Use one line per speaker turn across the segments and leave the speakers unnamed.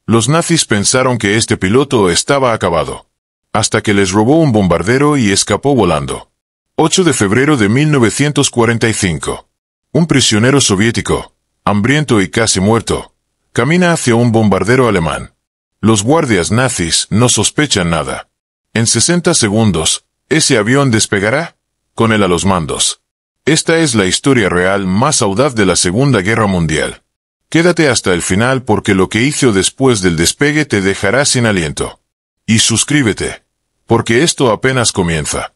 Los nazis pensaron que este piloto estaba acabado, hasta que les robó un bombardero y escapó volando. 8 de febrero de 1945. Un prisionero soviético, hambriento y casi muerto, camina hacia un bombardero alemán. Los guardias nazis no sospechan nada. En 60 segundos, ese avión despegará, con él a los mandos. Esta es la historia real más audaz de la Segunda Guerra Mundial. Quédate hasta el final porque lo que hizo después del despegue te dejará sin aliento. Y suscríbete, porque esto apenas comienza.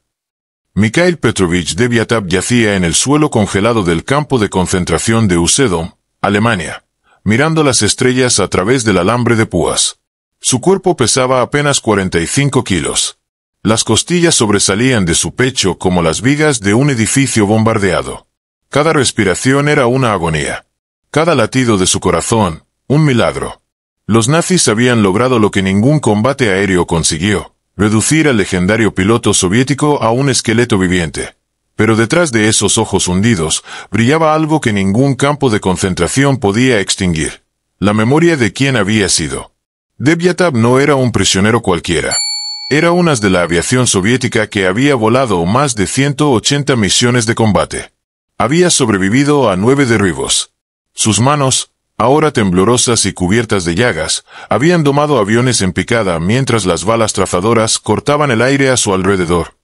Mikhail Petrovich Deviatov yacía en el suelo congelado del campo de concentración de Usedom, Alemania, mirando las estrellas a través del alambre de púas. Su cuerpo pesaba apenas 45 kilos. Las costillas sobresalían de su pecho como las vigas de un edificio bombardeado. Cada respiración era una agonía. Cada latido de su corazón, un milagro. Los nazis habían logrado lo que ningún combate aéreo consiguió, reducir al legendario piloto soviético a un esqueleto viviente. Pero detrás de esos ojos hundidos, brillaba algo que ningún campo de concentración podía extinguir. La memoria de quién había sido. Deviatov no era un prisionero cualquiera. Era un as de la aviación soviética que había volado más de 180 misiones de combate. Había sobrevivido a 9 derribos. Sus manos, ahora temblorosas y cubiertas de llagas, habían domado aviones en picada mientras las balas trazadoras cortaban el aire a su alrededor.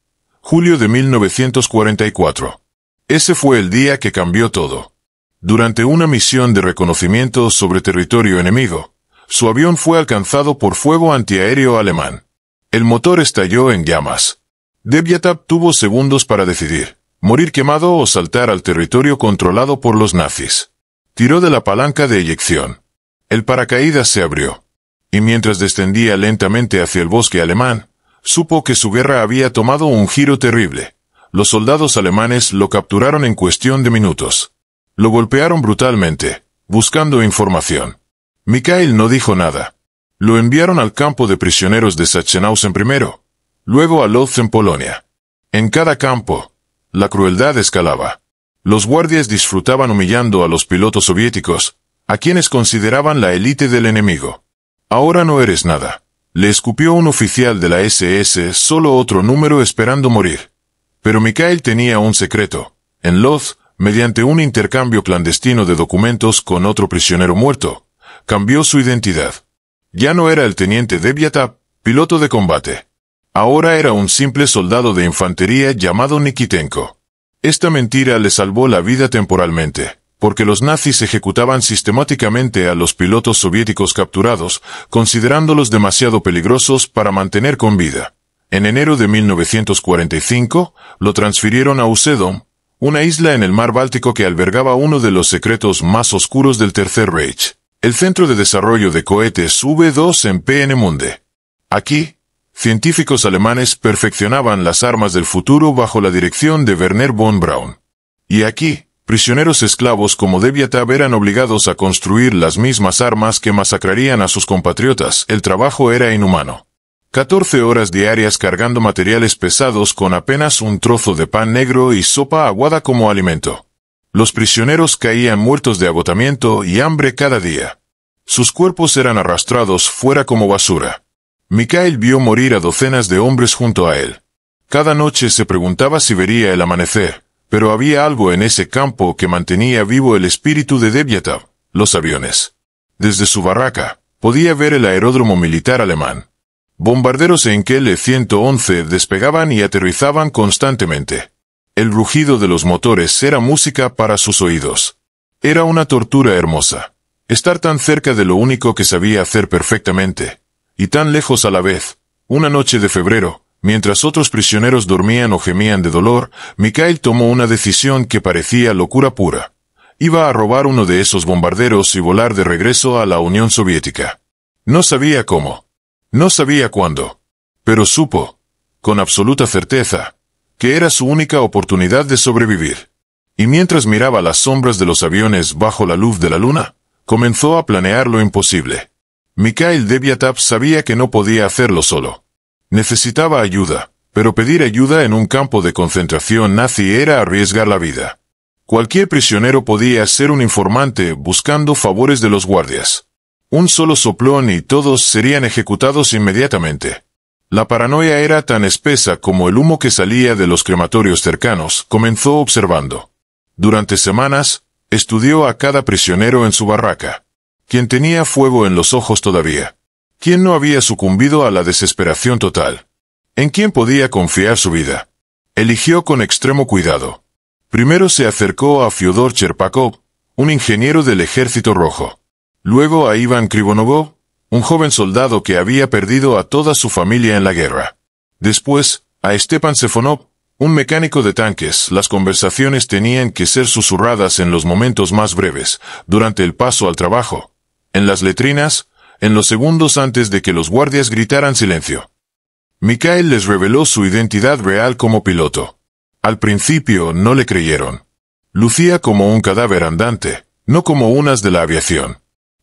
Julio de 1944. Ese fue el día que cambió todo. Durante una misión de reconocimiento sobre territorio enemigo, su avión fue alcanzado por fuego antiaéreo alemán. El motor estalló en llamas. Deviatov tuvo segundos para decidir, morir quemado o saltar al territorio controlado por los nazis. Tiró de la palanca de eyección. El paracaídas se abrió. Y mientras descendía lentamente hacia el bosque alemán, supo que su guerra había tomado un giro terrible. Los soldados alemanes lo capturaron en cuestión de minutos. Lo golpearon brutalmente, buscando información. Mikhail no dijo nada. Lo enviaron al campo de prisioneros de Sachsenhausen primero, luego a Lodz en Polonia. En cada campo, la crueldad escalaba. Los guardias disfrutaban humillando a los pilotos soviéticos, a quienes consideraban la élite del enemigo. Ahora no eres nada. Le escupió un oficial de la SS, solo otro número esperando morir. Pero Mikhail tenía un secreto. En Lodz, mediante un intercambio clandestino de documentos con otro prisionero muerto, cambió su identidad. Ya no era el teniente Deviatov, piloto de combate. Ahora era un simple soldado de infantería llamado Nikitenko. Esta mentira le salvó la vida temporalmente, porque los nazis ejecutaban sistemáticamente a los pilotos soviéticos capturados, considerándolos demasiado peligrosos para mantener con vida. En enero de 1945, lo transfirieron a Usedom, una isla en el mar Báltico que albergaba uno de los secretos más oscuros del Tercer Reich, el Centro de Desarrollo de Cohetes V2 en Peenemünde. Aquí, científicos alemanes perfeccionaban las armas del futuro bajo la dirección de Werner von Braun. Y aquí, prisioneros esclavos como Deviatov eran obligados a construir las mismas armas que masacrarían a sus compatriotas. El trabajo era inhumano. 14 horas diarias cargando materiales pesados con apenas un trozo de pan negro y sopa aguada como alimento. Los prisioneros caían muertos de agotamiento y hambre cada día. Sus cuerpos eran arrastrados fuera como basura. Mikhail vio morir a docenas de hombres junto a él. Cada noche se preguntaba si vería el amanecer, pero había algo en ese campo que mantenía vivo el espíritu de Deviatov: los aviones. Desde su barraca, podía ver el aeródromo militar alemán. Bombarderos en KL-111 despegaban y aterrizaban constantemente. El rugido de los motores era música para sus oídos. Era una tortura hermosa. Estar tan cerca de lo único que sabía hacer perfectamente. Y tan lejos a la vez. Una noche de febrero, mientras otros prisioneros dormían o gemían de dolor, Mikhail tomó una decisión que parecía locura pura. Iba a robar uno de esos bombarderos y volar de regreso a la Unión Soviética. No sabía cómo. No sabía cuándo. Pero supo, con absoluta certeza, que era su única oportunidad de sobrevivir. Y mientras miraba las sombras de los aviones bajo la luz de la luna, comenzó a planear lo imposible. Mikhail Deviatov sabía que no podía hacerlo solo. Necesitaba ayuda, pero pedir ayuda en un campo de concentración nazi era arriesgar la vida. Cualquier prisionero podía ser un informante buscando favores de los guardias. Un solo soplón y todos serían ejecutados inmediatamente. La paranoia era tan espesa como el humo que salía de los crematorios cercanos. Comenzó observando. Durante semanas, estudió a cada prisionero en su barraca. ¿Quién tenía fuego en los ojos todavía? ¿Quién no había sucumbido a la desesperación total? ¿En quién podía confiar su vida? Eligió con extremo cuidado. Primero se acercó a Fyodor Cherpakov, un ingeniero del Ejército Rojo. Luego a Iván Krivonogov, un joven soldado que había perdido a toda su familia en la guerra. Después, a Stepan Sefonov, un mecánico de tanques. Las conversaciones tenían que ser susurradas en los momentos más breves, durante el paso al trabajo, en las letrinas, en los segundos antes de que los guardias gritaran silencio. Mikhail les reveló su identidad real como piloto. Al principio no le creyeron. Lucía como un cadáver andante, no como unas de la aviación.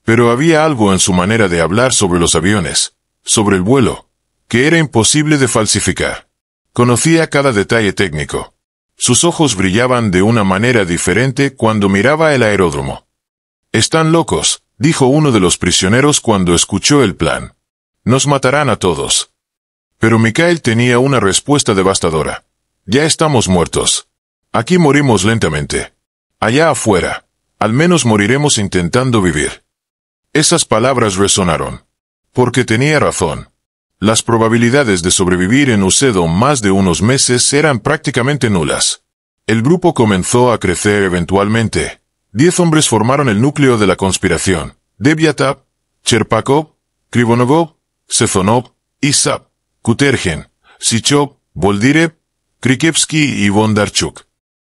Pero había algo en su manera de hablar sobre los aviones, sobre el vuelo, que era imposible de falsificar. Conocía cada detalle técnico. Sus ojos brillaban de una manera diferente cuando miraba el aeródromo. «Están locos», dijo uno de los prisioneros cuando escuchó el plan. «Nos matarán a todos». Pero Mikhail tenía una respuesta devastadora. «Ya estamos muertos. Aquí morimos lentamente. Allá afuera, al menos moriremos intentando vivir». Esas palabras resonaron. Porque tenía razón. Las probabilidades de sobrevivir en Usedom más de unos meses eran prácticamente nulas. El grupo comenzó a crecer eventualmente. 10 hombres formaron el núcleo de la conspiración. Deviatov, Cherpakov, Krivonogov, Sezonov, Isap, Kutergen, Sichov, Boldirev, Krikevsky y Bondarchuk.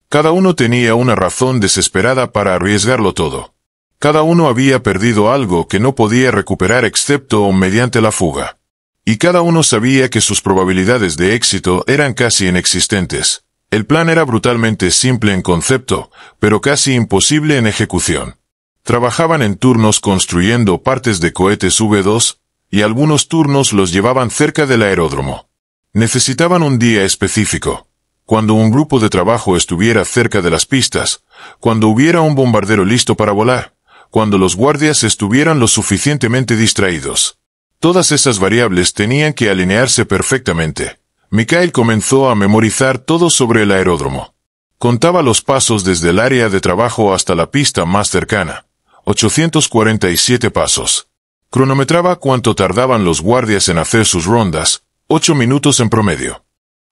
Cada uno tenía una razón desesperada para arriesgarlo todo. Cada uno había perdido algo que no podía recuperar excepto mediante la fuga. Y cada uno sabía que sus probabilidades de éxito eran casi inexistentes. El plan era brutalmente simple en concepto, pero casi imposible en ejecución. Trabajaban en turnos construyendo partes de cohetes V2, y algunos turnos los llevaban cerca del aeródromo. Necesitaban un día específico. Cuando un grupo de trabajo estuviera cerca de las pistas, cuando hubiera un bombardero listo para volar, cuando los guardias estuvieran lo suficientemente distraídos. Todas esas variables tenían que alinearse perfectamente. Mikhail comenzó a memorizar todo sobre el aeródromo. Contaba los pasos desde el área de trabajo hasta la pista más cercana. 847 pasos. Cronometraba cuánto tardaban los guardias en hacer sus rondas, 8 minutos en promedio.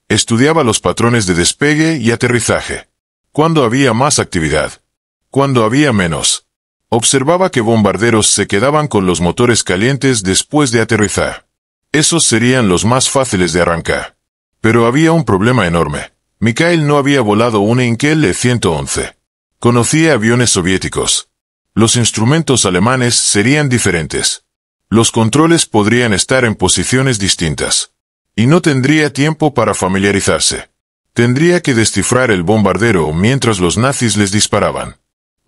Estudiaba los patrones de despegue y aterrizaje. Cuándo había más actividad. Cuándo había menos. Observaba que bombarderos se quedaban con los motores calientes después de aterrizar. Esos serían los más fáciles de arrancar. Pero había un problema enorme. Mikhail no había volado un Heinkel E-111. Conocía aviones soviéticos. Los instrumentos alemanes serían diferentes. Los controles podrían estar en posiciones distintas. Y no tendría tiempo para familiarizarse. Tendría que descifrar el bombardero mientras los nazis les disparaban.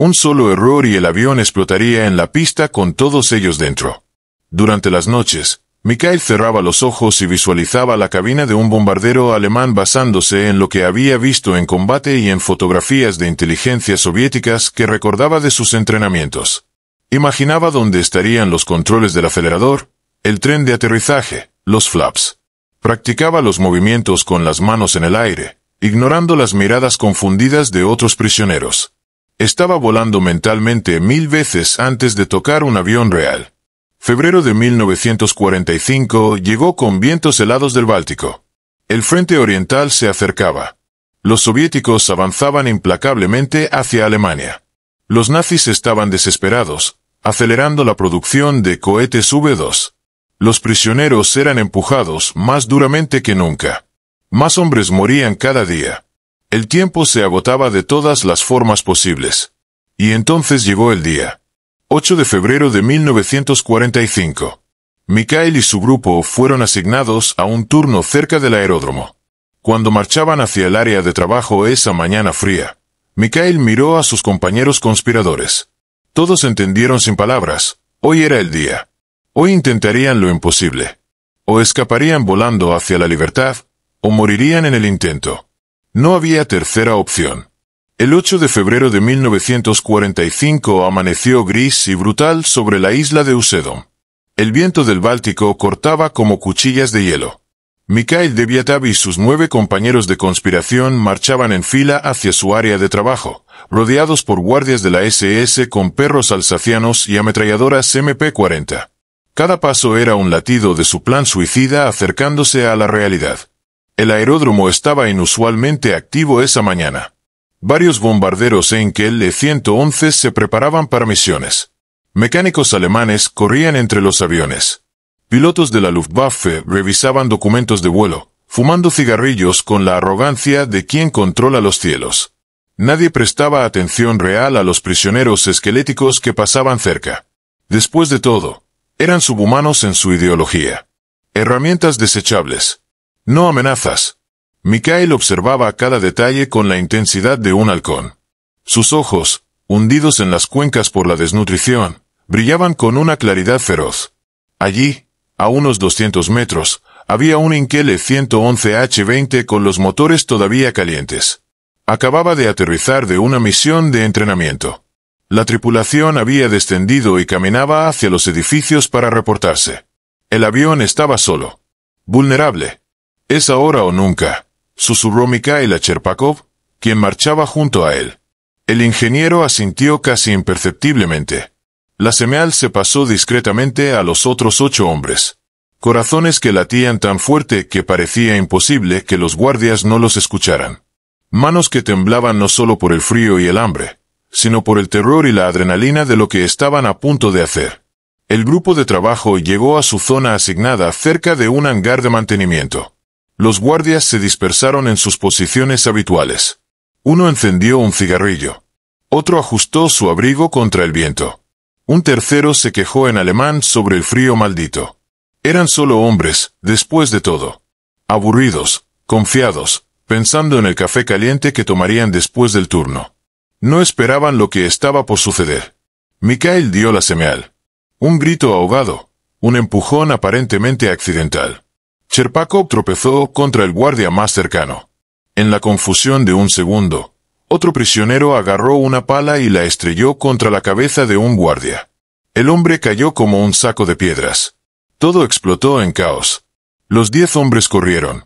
Un solo error y el avión explotaría en la pista con todos ellos dentro. Durante las noches, Mikhail cerraba los ojos y visualizaba la cabina de un bombardero alemán basándose en lo que había visto en combate y en fotografías de inteligencia soviéticas que recordaba de sus entrenamientos. Imaginaba dónde estarían los controles del acelerador, el tren de aterrizaje, los flaps. Practicaba los movimientos con las manos en el aire, ignorando las miradas confundidas de otros prisioneros. Estaba volando mentalmente 1000 veces antes de tocar un avión real. Febrero de 1945 llegó con vientos helados del Báltico. El frente oriental se acercaba. Los soviéticos avanzaban implacablemente hacia Alemania. Los nazis estaban desesperados, acelerando la producción de cohetes V2. Los prisioneros eran empujados más duramente que nunca. Más hombres morían cada día. El tiempo se agotaba de todas las formas posibles. Y entonces llegó el día. 8 de febrero de 1945. Mikhail y su grupo fueron asignados a un turno cerca del aeródromo. Cuando marchaban hacia el área de trabajo esa mañana fría, Mikhail miró a sus compañeros conspiradores. Todos entendieron sin palabras. Hoy era el día. Hoy intentarían lo imposible. O escaparían volando hacia la libertad, o morirían en el intento. No había tercera opción. El 8 de febrero de 1945 amaneció gris y brutal sobre la isla de Usedom. El viento del Báltico cortaba como cuchillas de hielo. Mikhail Deviatov y sus 9 compañeros de conspiración marchaban en fila hacia su área de trabajo, rodeados por guardias de la SS con perros alsacianos y ametralladoras MP-40. Cada paso era un latido de su plan suicida acercándose a la realidad. El aeródromo estaba inusualmente activo esa mañana. Varios bombarderos Heinkel E-111 se preparaban para misiones. Mecánicos alemanes corrían entre los aviones. Pilotos de la Luftwaffe revisaban documentos de vuelo, fumando cigarrillos con la arrogancia de quien controla los cielos. Nadie prestaba atención real a los prisioneros esqueléticos que pasaban cerca. Después de todo, eran subhumanos en su ideología. Herramientas desechables. No amenazas. Mikhail observaba cada detalle con la intensidad de un halcón. Sus ojos, hundidos en las cuencas por la desnutrición, brillaban con una claridad feroz. Allí, a unos 200 metros, había un Heinkel E-111H-20 con los motores todavía calientes. Acababa de aterrizar de una misión de entrenamiento. La tripulación había descendido y caminaba hacia los edificios para reportarse. El avión estaba solo. Vulnerable. «Es ahora o nunca», susurró Mikhail a Cherpakov, quien marchaba junto a él. El ingeniero asintió casi imperceptiblemente. La señal se pasó discretamente a los otros 8 hombres. Corazones que latían tan fuerte que parecía imposible que los guardias no los escucharan. Manos que temblaban no solo por el frío y el hambre, sino por el terror y la adrenalina de lo que estaban a punto de hacer. El grupo de trabajo llegó a su zona asignada cerca de un hangar de mantenimiento. Los guardias se dispersaron en sus posiciones habituales. Uno encendió un cigarrillo. Otro ajustó su abrigo contra el viento. Un tercero se quejó en alemán sobre el frío maldito. Eran solo hombres, después de todo. Aburridos, confiados, pensando en el café caliente que tomarían después del turno. No esperaban lo que estaba por suceder. Mikhail dio la señal. Un grito ahogado, un empujón aparentemente accidental. Cherpakov tropezó contra el guardia más cercano. En la confusión de un segundo, otro prisionero agarró una pala y la estrelló contra la cabeza de un guardia. El hombre cayó como un saco de piedras. Todo explotó en caos. Los 10 hombres corrieron.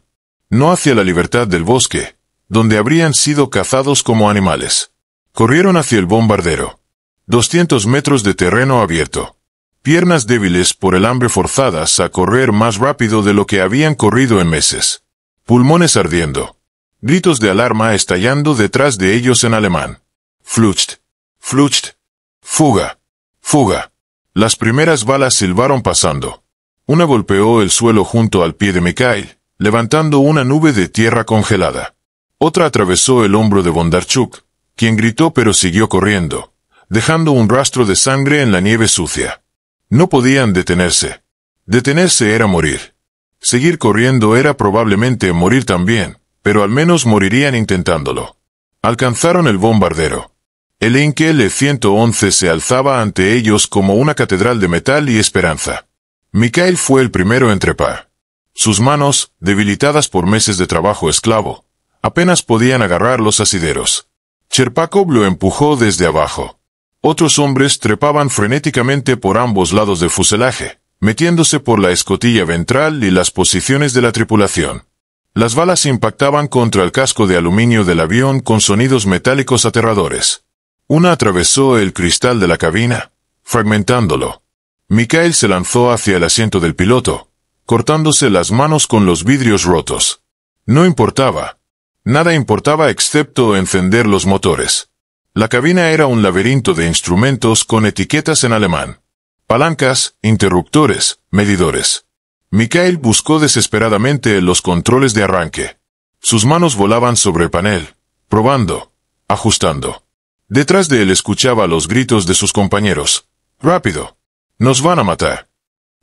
No hacia la libertad del bosque, donde habrían sido cazados como animales. Corrieron hacia el bombardero. 200 metros de terreno abierto. Piernas débiles por el hambre forzadas a correr más rápido de lo que habían corrido en meses. Pulmones ardiendo. Gritos de alarma estallando detrás de ellos en alemán. Flucht. Flucht. Fuga. Fuga. Las primeras balas silbaron pasando. Una golpeó el suelo junto al pie de Mikhail, levantando una nube de tierra congelada. Otra atravesó el hombro de Bondarchuk, quien gritó pero siguió corriendo, dejando un rastro de sangre en la nieve sucia. No podían detenerse. Detenerse era morir. Seguir corriendo era probablemente morir también, pero al menos morirían intentándolo. Alcanzaron el bombardero. El Heinkel E-111 se alzaba ante ellos como una catedral de metal y esperanza. Mikhail fue el primero en trepar. Sus manos, debilitadas por meses de trabajo esclavo, apenas podían agarrar los asideros. Cherpakov lo empujó desde abajo. Otros hombres trepaban frenéticamente por ambos lados del fuselaje, metiéndose por la escotilla ventral y las posiciones de la tripulación. Las balas impactaban contra el casco de aluminio del avión con sonidos metálicos aterradores. Una atravesó el cristal de la cabina, fragmentándolo. Mikhail se lanzó hacia el asiento del piloto, cortándose las manos con los vidrios rotos. No importaba. Nada importaba excepto encender los motores. La cabina era un laberinto de instrumentos con etiquetas en alemán. Palancas, interruptores, medidores. Mikhail buscó desesperadamente los controles de arranque. Sus manos volaban sobre el panel, probando, ajustando. Detrás de él escuchaba los gritos de sus compañeros. «¡Rápido! ¡Nos van a matar!».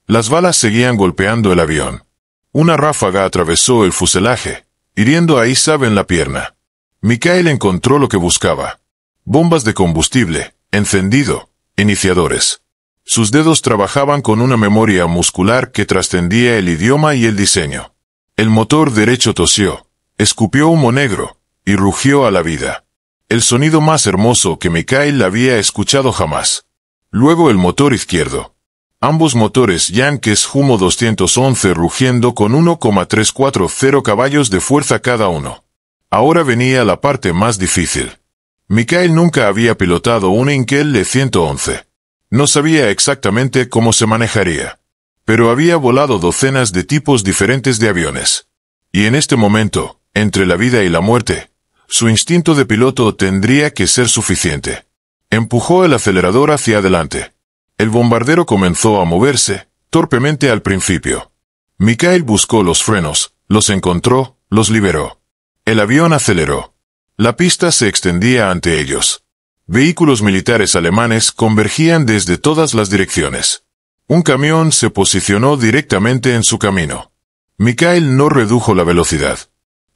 Las balas seguían golpeando el avión. Una ráfaga atravesó el fuselaje, hiriendo a Isab en la pierna. Mikhail encontró lo que buscaba. Bombas de combustible, encendido, iniciadores. Sus dedos trabajaban con una memoria muscular que trascendía el idioma y el diseño. El motor derecho tosió, escupió humo negro, y rugió a la vida. El sonido más hermoso que Mikhail había escuchado jamás. Luego el motor izquierdo. Ambos motores Yankees Humo 211 rugiendo con 1,340 caballos de fuerza cada uno. Ahora venía la parte más difícil. Mikhail nunca había pilotado un Heinkel E-111. No sabía exactamente cómo se manejaría. Pero había volado docenas de tipos diferentes de aviones. Y en este momento, entre la vida y la muerte, su instinto de piloto tendría que ser suficiente. Empujó el acelerador hacia adelante. El bombardero comenzó a moverse, torpemente al principio. Mikhail buscó los frenos, los encontró, los liberó. El avión aceleró. La pista se extendía ante ellos. Vehículos militares alemanes convergían desde todas las direcciones. Un camión se posicionó directamente en su camino. Mikhail no redujo la velocidad.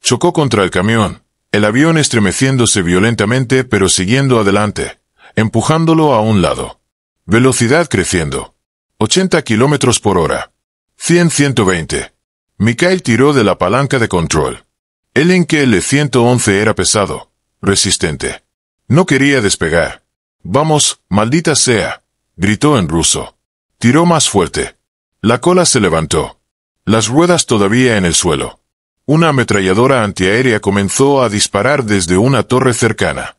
Chocó contra el camión, el avión estremeciéndose violentamente pero siguiendo adelante, empujándolo a un lado. Velocidad creciendo. 80 kilómetros por hora. 100-120. Mikhail tiró de la palanca de control. El Heinkel E-111 era pesado, resistente. No quería despegar. «Vamos, maldita sea», gritó en ruso. Tiró más fuerte. La cola se levantó. Las ruedas todavía en el suelo. Una ametralladora antiaérea comenzó a disparar desde una torre cercana.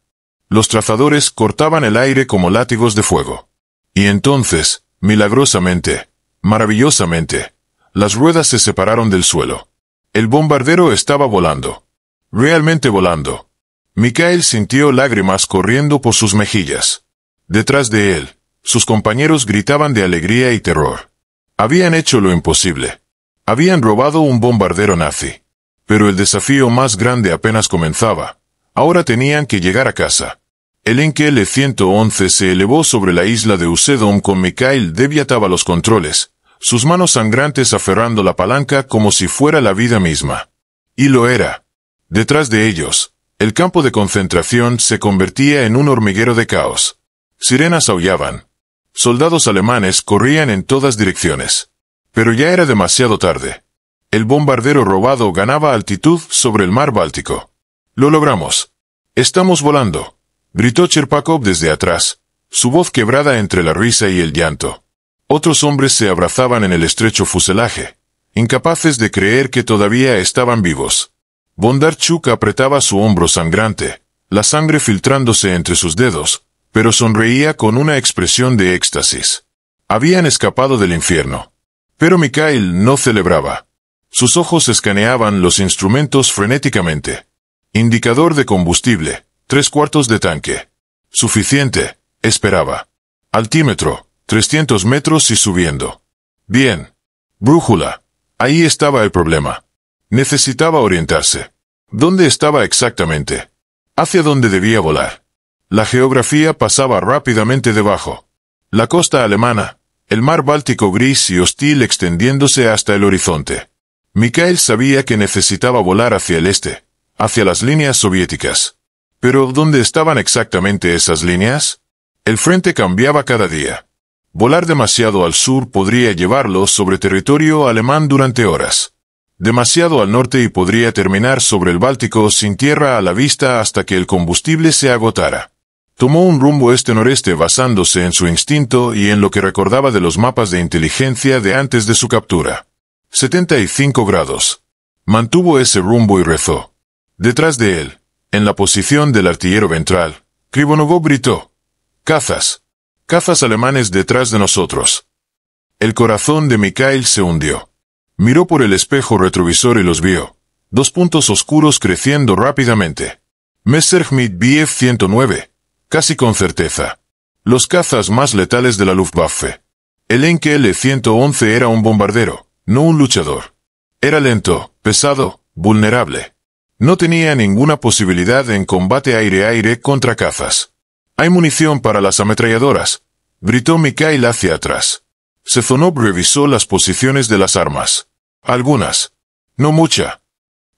Los trazadores cortaban el aire como látigos de fuego. Y entonces, milagrosamente, maravillosamente, las ruedas se separaron del suelo. El bombardero estaba volando. Realmente volando. Mikhail sintió lágrimas corriendo por sus mejillas. Detrás de él, sus compañeros gritaban de alegría y terror. Habían hecho lo imposible. Habían robado un bombardero nazi. Pero el desafío más grande apenas comenzaba. Ahora tenían que llegar a casa. El Heinkel E-111 se elevó sobre la isla de Usedom con Mikhail deviataba los controles, sus manos sangrantes aferrando la palanca como si fuera la vida misma. Y lo era. Detrás de ellos, el campo de concentración se convertía en un hormiguero de caos. Sirenas aullaban. Soldados alemanes corrían en todas direcciones. Pero ya era demasiado tarde. El bombardero robado ganaba altitud sobre el mar Báltico. «Lo logramos. Estamos volando», gritó Cherpakov desde atrás, su voz quebrada entre la risa y el llanto. Otros hombres se abrazaban en el estrecho fuselaje, incapaces de creer que todavía estaban vivos. Bondarchuk apretaba su hombro sangrante, la sangre filtrándose entre sus dedos, pero sonreía con una expresión de éxtasis. Habían escapado del infierno. Pero Mikhail no celebraba. Sus ojos escaneaban los instrumentos frenéticamente. Indicador de combustible, 3/4 de tanque. Suficiente, esperaba. Altímetro, 300 metros y subiendo. Bien. Brújula. Ahí estaba el problema. Necesitaba orientarse. ¿Dónde estaba exactamente? ¿Hacia dónde debía volar? La geografía pasaba rápidamente debajo. La costa alemana, el mar Báltico gris y hostil extendiéndose hasta el horizonte. Mikhail sabía que necesitaba volar hacia el este, hacia las líneas soviéticas. Pero ¿dónde estaban exactamente esas líneas? El frente cambiaba cada día. Volar demasiado al sur podría llevarlo sobre territorio alemán durante horas. Demasiado al norte y podría terminar sobre el Báltico sin tierra a la vista hasta que el combustible se agotara. Tomó un rumbo este-noreste basándose en su instinto y en lo que recordaba de los mapas de inteligencia de antes de su captura. 75 grados. Mantuvo ese rumbo y rezó. Detrás de él, en la posición del artillero ventral, Krivonovó gritó: «¡Cazas! ¡Cazas alemanes detrás de nosotros!». El corazón de Mikhail se hundió. Miró por el espejo retrovisor y los vio. 2 puntos oscuros creciendo rápidamente. Messerschmitt Bf 109. Casi con certeza. Los cazas más letales de la Luftwaffe. El Heinkel E-111 era un bombardero, no un luchador. Era lento, pesado, vulnerable. No tenía ninguna posibilidad en combate aire-aire contra cazas. «Hay munición para las ametralladoras», gritó Mikhail hacia atrás. Sezonov revisó las posiciones de las armas. Algunas. No mucha.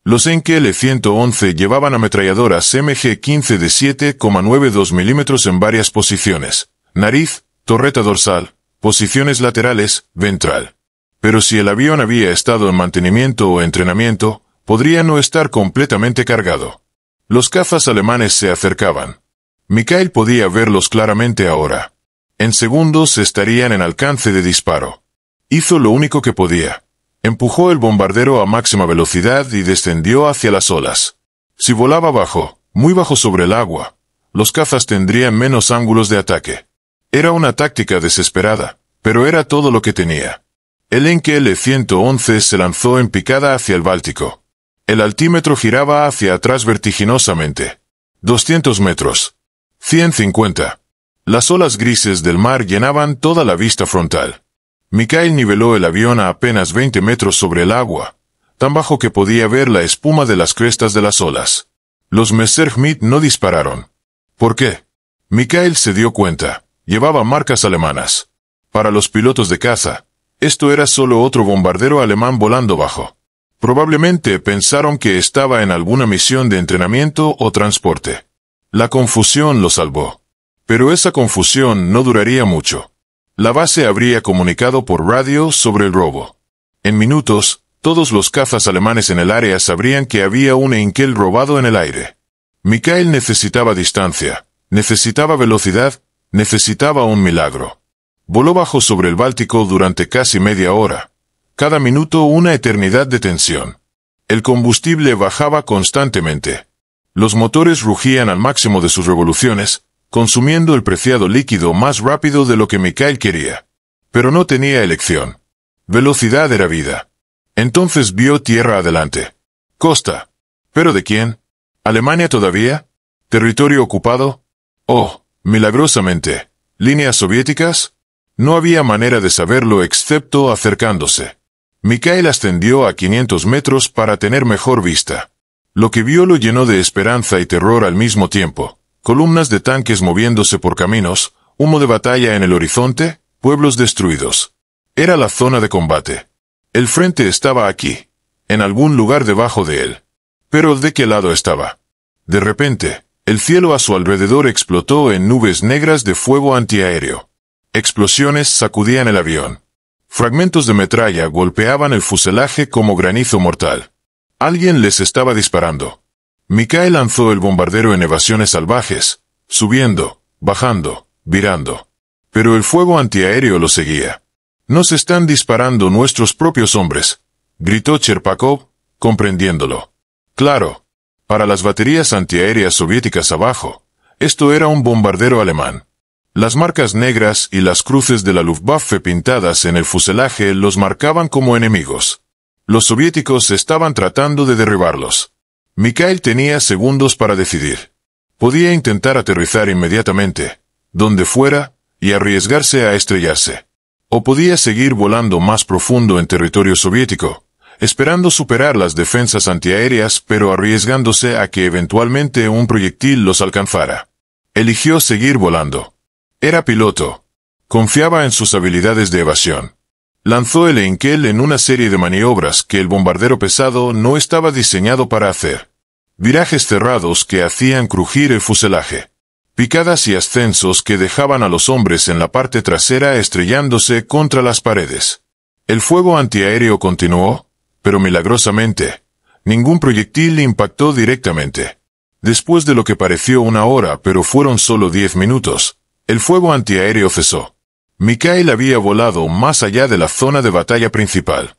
Los Heinkel E-111 llevaban ametralladoras MG-15 de 7,92 mm en varias posiciones. Nariz, torreta dorsal, posiciones laterales, ventral. Pero si el avión había estado en mantenimiento o entrenamiento, podría no estar completamente cargado. Los cazas alemanes se acercaban. Mikhail podía verlos claramente ahora. En segundos estarían en alcance de disparo. Hizo lo único que podía. Empujó el bombardero a máxima velocidad y descendió hacia las olas. Si volaba bajo, muy bajo sobre el agua, los cazas tendrían menos ángulos de ataque. Era una táctica desesperada, pero era todo lo que tenía. El Enkel E-111 se lanzó en picada hacia el Báltico. El altímetro giraba hacia atrás vertiginosamente. 200 metros. 150. Las olas grises del mar llenaban toda la vista frontal. Mikhail niveló el avión a apenas 20 metros sobre el agua, tan bajo que podía ver la espuma de las crestas de las olas. Los Messerschmitt no dispararon. ¿Por qué? Mikhail se dio cuenta. Llevaba marcas alemanas. Para los pilotos de caza, esto era solo otro bombardero alemán volando bajo. Probablemente pensaron que estaba en alguna misión de entrenamiento o transporte. La confusión lo salvó. Pero esa confusión no duraría mucho. La base habría comunicado por radio sobre el robo. En minutos, todos los cazas alemanes en el área sabrían que había un Enkel robado en el aire. Mikhail necesitaba distancia, necesitaba velocidad, necesitaba un milagro. Voló bajo sobre el Báltico durante casi media hora. Cada minuto una eternidad de tensión. El combustible bajaba constantemente. Los motores rugían al máximo de sus revoluciones, consumiendo el preciado líquido más rápido de lo que Mikhail quería. Pero no tenía elección. Velocidad era vida. Entonces vio tierra adelante. Costa. ¿Pero de quién? ¿Alemania todavía? ¿Territorio ocupado? Oh, milagrosamente. ¿Líneas soviéticas? No había manera de saberlo excepto acercándose. Mikhail ascendió a 500 metros para tener mejor vista. Lo que vio lo llenó de esperanza y terror al mismo tiempo. Columnas de tanques moviéndose por caminos, humo de batalla en el horizonte, pueblos destruidos. Era la zona de combate. El frente estaba aquí, en algún lugar debajo de él. Pero ¿de qué lado estaba? De repente, el cielo a su alrededor explotó en nubes negras de fuego antiaéreo. Explosiones sacudían el avión. Fragmentos de metralla golpeaban el fuselaje como granizo mortal. Alguien les estaba disparando. Mikhail lanzó el bombardero en evasiones salvajes, subiendo, bajando, virando. Pero el fuego antiaéreo lo seguía. «Nos están disparando nuestros propios hombres», gritó Cherpakov, comprendiéndolo. Claro, para las baterías antiaéreas soviéticas abajo, esto era un bombardero alemán. Las marcas negras y las cruces de la Luftwaffe pintadas en el fuselaje los marcaban como enemigos. Los soviéticos estaban tratando de derribarlos. Mikhail tenía segundos para decidir. Podía intentar aterrizar inmediatamente, donde fuera, y arriesgarse a estrellarse. O podía seguir volando más profundo en territorio soviético, esperando superar las defensas antiaéreas pero arriesgándose a que eventualmente un proyectil los alcanzara. Eligió seguir volando. Era piloto. Confiaba en sus habilidades de evasión. Lanzó el Enkel en una serie de maniobras que el bombardero pesado no estaba diseñado para hacer. Virajes cerrados que hacían crujir el fuselaje. Picadas y ascensos que dejaban a los hombres en la parte trasera estrellándose contra las paredes. El fuego antiaéreo continuó, pero milagrosamente, ningún proyectil impactó directamente. Después de lo que pareció una hora pero fueron solo 10 minutos, el fuego antiaéreo cesó. Mikhail había volado más allá de la zona de batalla principal.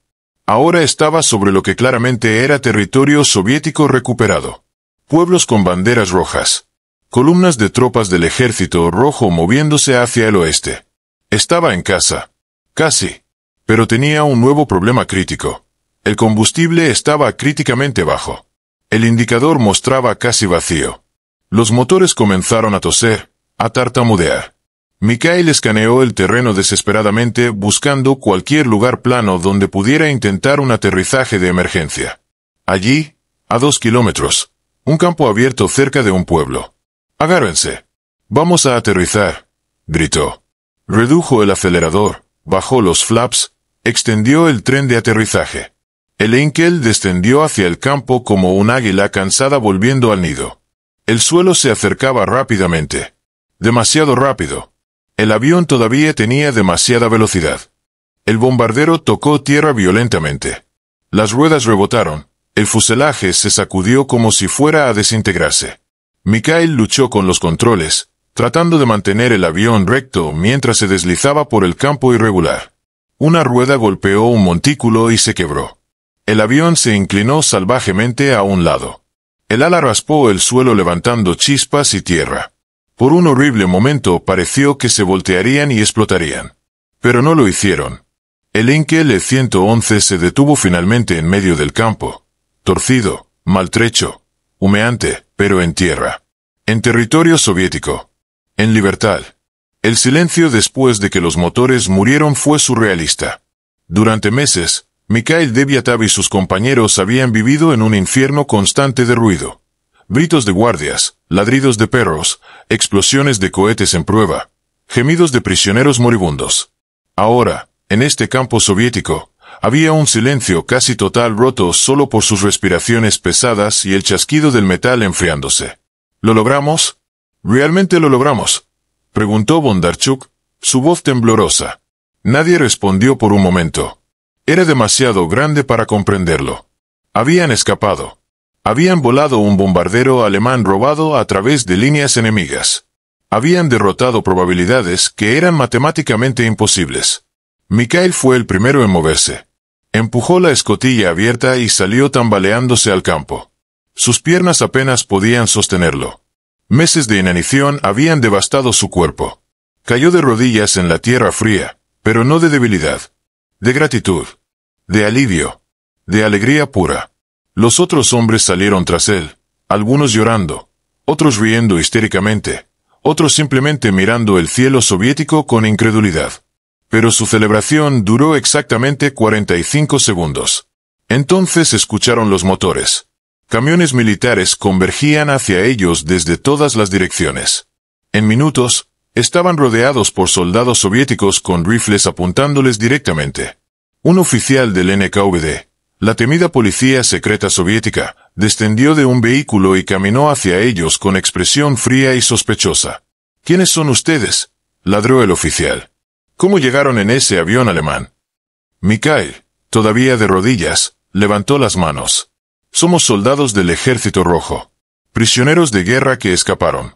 Ahora estaba sobre lo que claramente era territorio soviético recuperado. Pueblos con banderas rojas. Columnas de tropas del ejército rojo moviéndose hacia el oeste. Estaba en casa. Casi. Pero tenía un nuevo problema crítico. El combustible estaba críticamente bajo. El indicador mostraba casi vacío. Los motores comenzaron a toser, a tartamudear. Mikhail escaneó el terreno desesperadamente buscando cualquier lugar plano donde pudiera intentar un aterrizaje de emergencia. Allí, a 2 kilómetros, un campo abierto cerca de un pueblo. «Agárrense. Vamos a aterrizar», gritó. Redujo el acelerador, bajó los flaps, extendió el tren de aterrizaje. El Enkel descendió hacia el campo como un águila cansada volviendo al nido. El suelo se acercaba rápidamente. Demasiado rápido. El avión todavía tenía demasiada velocidad. El bombardero tocó tierra violentamente. Las ruedas rebotaron, El fuselaje se sacudió como si fuera a desintegrarse. Mikhail luchó con los controles, tratando de mantener el avión recto mientras se deslizaba por el campo irregular. Una rueda golpeó un montículo y se quebró. El avión se inclinó salvajemente a un lado. El ala raspó el suelo levantando chispas y tierra. Por un horrible momento pareció que se voltearían y explotarían. Pero no lo hicieron. El Heinkel E-111 se detuvo finalmente en medio del campo, torcido, maltrecho, humeante, pero en tierra. En territorio soviético. En libertad. El silencio después de que los motores murieron fue surrealista. Durante meses, Mikhail Deviatov y sus compañeros habían vivido en un infierno constante de ruido. Gritos de guardias, ladridos de perros, explosiones de cohetes en prueba, gemidos de prisioneros moribundos. Ahora, en este campo soviético, había un silencio casi total roto solo por sus respiraciones pesadas y el chasquido del metal enfriándose. ¿Lo logramos? ¿Realmente lo logramos?, preguntó Bondarchuk, su voz temblorosa. Nadie respondió por un momento. Era demasiado grande para comprenderlo. Habían escapado. Habían volado un bombardero alemán robado a través de líneas enemigas. Habían derrotado probabilidades que eran matemáticamente imposibles. Mikhail fue el primero en moverse. Empujó la escotilla abierta y salió tambaleándose al campo. Sus piernas apenas podían sostenerlo. Meses de inanición habían devastado su cuerpo. Cayó de rodillas en la tierra fría, pero no de debilidad. De gratitud. De alivio. De alegría pura. Los otros hombres salieron tras él, algunos llorando, otros riendo histéricamente, otros simplemente mirando el cielo soviético con incredulidad. Pero su celebración duró exactamente 45 segundos. Entonces escucharon los motores. Camiones militares convergían hacia ellos desde todas las direcciones. En minutos, estaban rodeados por soldados soviéticos con rifles apuntándoles directamente. Un oficial del NKVD, la temida policía secreta soviética, descendió de un vehículo y caminó hacia ellos con expresión fría y sospechosa. ¿Quiénes son ustedes?, ladró el oficial. ¿Cómo llegaron en ese avión alemán? Mikhail, todavía de rodillas, levantó las manos. Somos soldados del Ejército Rojo. Prisioneros de guerra que escaparon.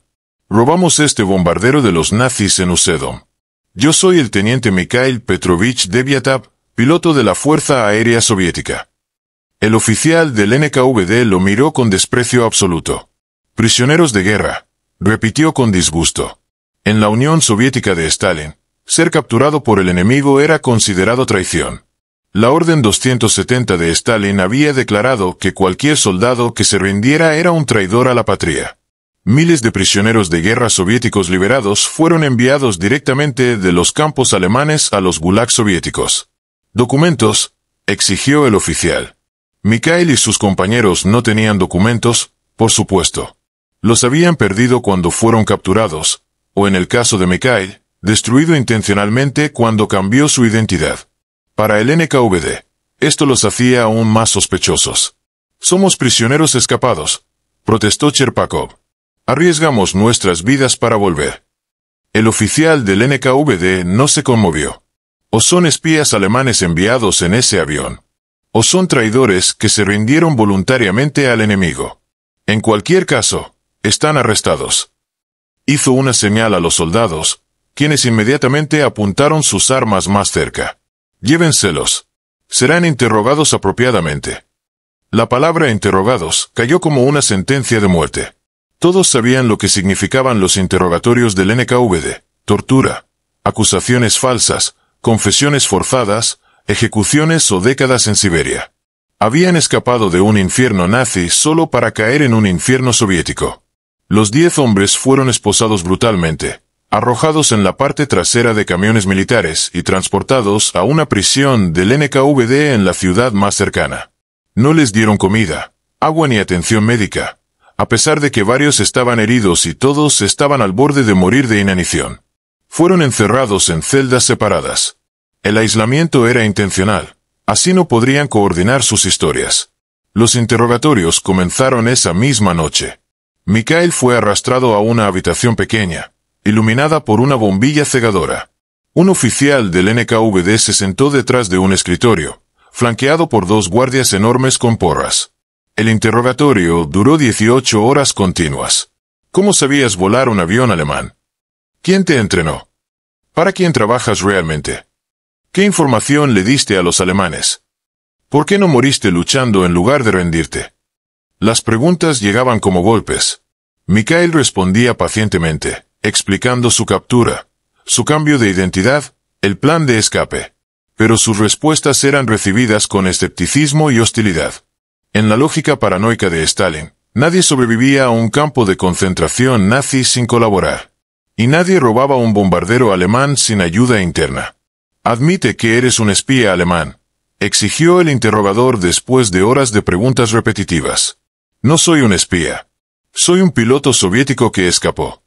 Robamos este bombardero de los nazis en Usedom. Yo soy el teniente Mikhail Petrovich Deviatov, piloto de la Fuerza Aérea Soviética. El oficial del NKVD lo miró con desprecio absoluto. Prisioneros de guerra, repitió con disgusto. En la Unión Soviética de Stalin, ser capturado por el enemigo era considerado traición. La Orden 270 de Stalin había declarado que cualquier soldado que se rindiera era un traidor a la patria. Miles de prisioneros de guerra soviéticos liberados fueron enviados directamente de los campos alemanes a los gulags soviéticos. ¿Documentos?, exigió el oficial. Mikhail y sus compañeros no tenían documentos, por supuesto. Los habían perdido cuando fueron capturados, o en el caso de Mikhail, destruido intencionalmente cuando cambió su identidad. Para el NKVD, esto los hacía aún más sospechosos. Somos prisioneros escapados, protestó Cherpakov. Arriesgamos nuestras vidas para volver. El oficial del NKVD no se conmovió. O son espías alemanes enviados en ese avión, o son traidores que se rindieron voluntariamente al enemigo. En cualquier caso, están arrestados. Hizo una señal a los soldados, quienes inmediatamente apuntaron sus armas más cerca. Llévenselos. Serán interrogados apropiadamente. La palabra interrogados cayó como una sentencia de muerte. Todos sabían lo que significaban los interrogatorios del NKVD: tortura, acusaciones falsas, confesiones forzadas, ejecuciones o décadas en Siberia. Habían escapado de un infierno nazi solo para caer en un infierno soviético. Los 10 hombres fueron esposados brutalmente, arrojados en la parte trasera de camiones militares y transportados a una prisión del NKVD en la ciudad más cercana. No les dieron comida, agua ni atención médica, a pesar de que varios estaban heridos y todos estaban al borde de morir de inanición. Fueron encerrados en celdas separadas. El aislamiento era intencional, así no podrían coordinar sus historias. Los interrogatorios comenzaron esa misma noche. Mikhail fue arrastrado a una habitación pequeña, iluminada por una bombilla cegadora. Un oficial del NKVD se sentó detrás de un escritorio, flanqueado por 2 guardias enormes con porras. El interrogatorio duró 18 horas continuas. ¿Cómo sabías volar un avión alemán? ¿Quién te entrenó? ¿Para quién trabajas realmente? ¿Qué información le diste a los alemanes? ¿Por qué no moriste luchando en lugar de rendirte? Las preguntas llegaban como golpes. Mikhail respondía pacientemente, explicando su captura, su cambio de identidad, el plan de escape. Pero sus respuestas eran recibidas con escepticismo y hostilidad. En la lógica paranoica de Stalin, nadie sobrevivía a un campo de concentración nazi sin colaborar. Y nadie robaba un bombardero alemán sin ayuda interna. «Admite que eres un espía alemán», exigió el interrogador después de horas de preguntas repetitivas. «No soy un espía. Soy un piloto soviético que escapó».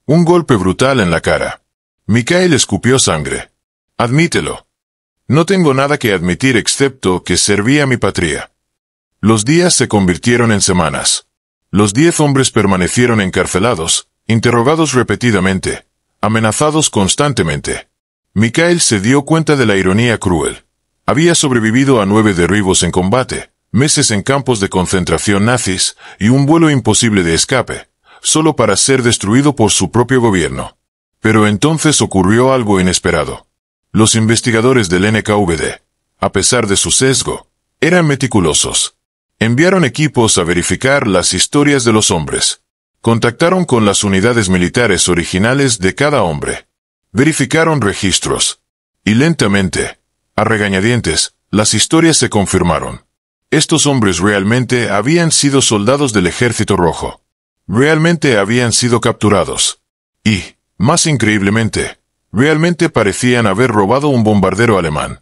Un golpe brutal en la cara. Mikhail escupió sangre. «Admítelo». «No tengo nada que admitir excepto que serví a mi patria». Los días se convirtieron en semanas. Los 10 hombres permanecieron encarcelados, interrogados repetidamente, amenazados constantemente. Mikhail se dio cuenta de la ironía cruel. Había sobrevivido a 9 derribos en combate, meses en campos de concentración nazis y un vuelo imposible de escape, solo para ser destruido por su propio gobierno. Pero entonces ocurrió algo inesperado. Los investigadores del NKVD, a pesar de su sesgo, eran meticulosos. Enviaron equipos a verificar las historias de los hombres. Contactaron con las unidades militares originales de cada hombre. Verificaron registros. Y lentamente, a regañadientes, las historias se confirmaron. Estos hombres realmente habían sido soldados del Ejército Rojo. Realmente habían sido capturados. Y, más increíblemente, realmente parecían haber robado un bombardero alemán.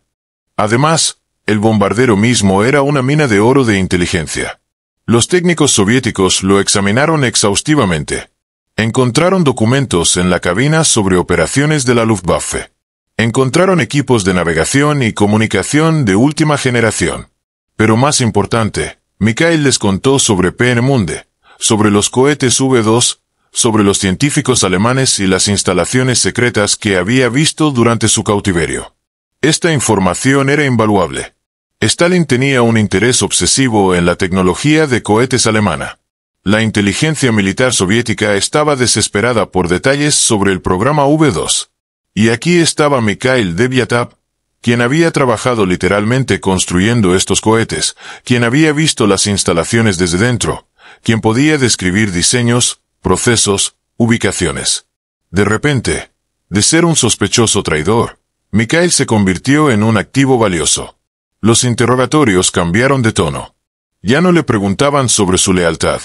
Además, el bombardero mismo era una mina de oro de inteligencia. Los técnicos soviéticos lo examinaron exhaustivamente. Encontraron documentos en la cabina sobre operaciones de la Luftwaffe. Encontraron equipos de navegación y comunicación de última generación. Pero más importante, Mikhail les contó sobre Peenemünde, sobre los cohetes V2, sobre los científicos alemanes y las instalaciones secretas que había visto durante su cautiverio. Esta información era invaluable. Stalin tenía un interés obsesivo en la tecnología de cohetes alemana. La inteligencia militar soviética estaba desesperada por detalles sobre el programa V2. Y aquí estaba Mikhail Deviatov, quien había trabajado literalmente construyendo estos cohetes, quien había visto las instalaciones desde dentro, quien podía describir diseños, procesos, ubicaciones. De repente, de ser un sospechoso traidor, Mikhail se convirtió en un activo valioso. Los interrogatorios cambiaron de tono. Ya no le preguntaban sobre su lealtad.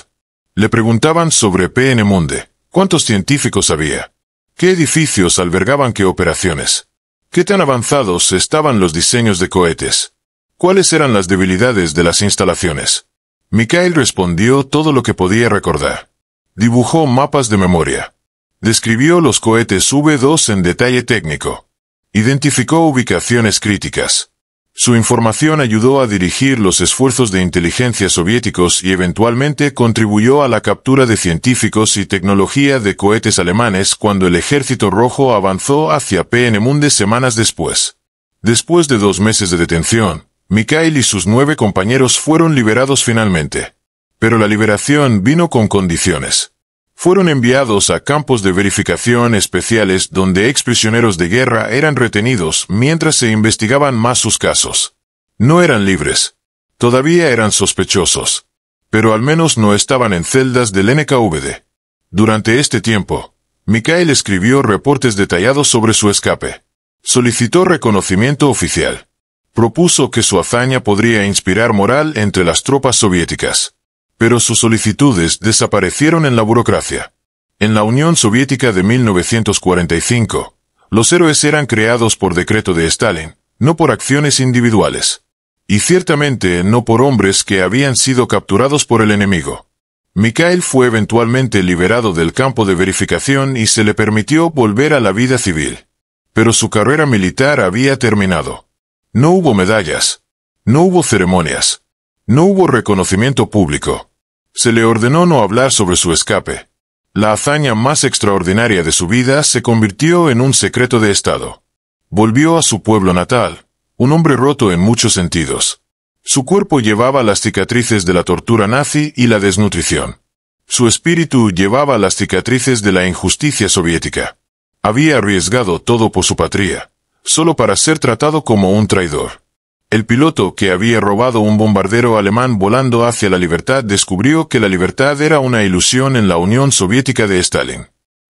Le preguntaban sobre Peenemünde. ¿Cuántos científicos había? ¿Qué edificios albergaban qué operaciones? ¿Qué tan avanzados estaban los diseños de cohetes? ¿Cuáles eran las debilidades de las instalaciones? Mikhail respondió todo lo que podía recordar. Dibujó mapas de memoria. Describió los cohetes V2 en detalle técnico. Identificó ubicaciones críticas. Su información ayudó a dirigir los esfuerzos de inteligencia soviéticos y eventualmente contribuyó a la captura de científicos y tecnología de cohetes alemanes cuando el Ejército Rojo avanzó hacia Peenemünde semanas después. Después de 2 meses de detención, Mikhail y sus 9 compañeros fueron liberados finalmente. Pero la liberación vino con condiciones. Fueron enviados a campos de verificación especiales donde exprisioneros de guerra eran retenidos mientras se investigaban más sus casos. No eran libres. Todavía eran sospechosos. Pero al menos no estaban en celdas del NKVD. Durante este tiempo, Mikhail escribió reportes detallados sobre su escape. Solicitó reconocimiento oficial. Propuso que su hazaña podría inspirar moral entre las tropas soviéticas. Pero sus solicitudes desaparecieron en la burocracia. En la Unión Soviética de 1945, los héroes eran creados por decreto de Stalin, no por acciones individuales. Y ciertamente no por hombres que habían sido capturados por el enemigo. Mikhail fue eventualmente liberado del campo de verificación y se le permitió volver a la vida civil. Pero su carrera militar había terminado. No hubo medallas. No hubo ceremonias. No hubo reconocimiento público. Se le ordenó no hablar sobre su escape. La hazaña más extraordinaria de su vida se convirtió en un secreto de Estado. Volvió a su pueblo natal, un hombre roto en muchos sentidos. Su cuerpo llevaba las cicatrices de la tortura nazi y la desnutrición. Su espíritu llevaba las cicatrices de la injusticia soviética. Había arriesgado todo por su patria, solo para ser tratado como un traidor. El piloto que había robado un bombardero alemán volando hacia la libertad descubrió que la libertad era una ilusión en la Unión Soviética de Stalin.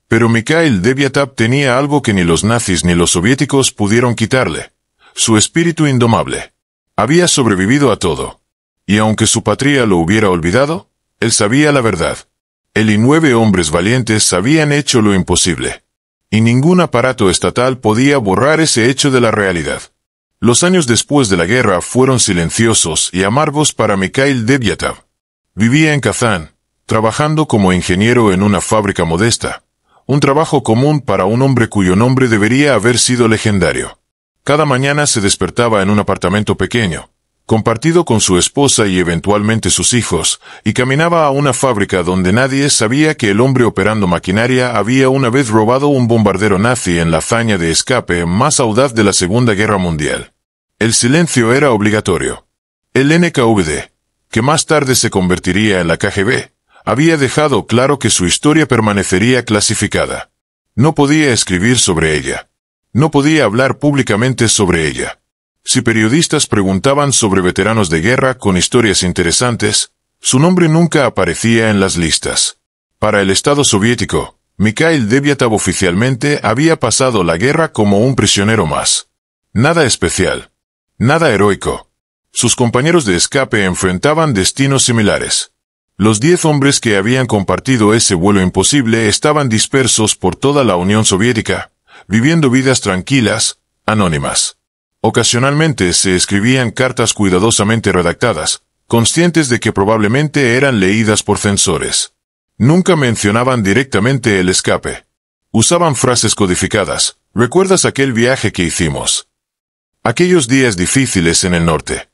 Pero Mikhail Deviatov tenía algo que ni los nazis ni los soviéticos pudieron quitarle: su espíritu indomable. Había sobrevivido a todo. Y aunque su patria lo hubiera olvidado, él sabía la verdad. Él y 9 hombres valientes habían hecho lo imposible. Y ningún aparato estatal podía borrar ese hecho de la realidad. Los años después de la guerra fueron silenciosos y amargos para Mikhail Deviatov. Vivía en Kazán, trabajando como ingeniero en una fábrica modesta. Un trabajo común para un hombre cuyo nombre debería haber sido legendario. Cada mañana se despertaba en un apartamento pequeño, compartido con su esposa y eventualmente sus hijos, y caminaba a una fábrica donde nadie sabía que el hombre operando maquinaria había una vez robado un bombardero nazi en la hazaña de escape más audaz de la Segunda Guerra Mundial. El silencio era obligatorio. El NKVD, que más tarde se convertiría en la KGB, había dejado claro que su historia permanecería clasificada. No podía escribir sobre ella. No podía hablar públicamente sobre ella. Si periodistas preguntaban sobre veteranos de guerra con historias interesantes, su nombre nunca aparecía en las listas. Para el Estado soviético, Mikhail Deviatov oficialmente había pasado la guerra como un prisionero más. Nada especial. Nada heroico. Sus compañeros de escape enfrentaban destinos similares. Los 10 hombres que habían compartido ese vuelo imposible estaban dispersos por toda la Unión Soviética, viviendo vidas tranquilas, anónimas. Ocasionalmente se escribían cartas cuidadosamente redactadas, conscientes de que probablemente eran leídas por censores. Nunca mencionaban directamente el escape. Usaban frases codificadas: ¿recuerdas aquel viaje que hicimos? Aquellos días difíciles en el norte.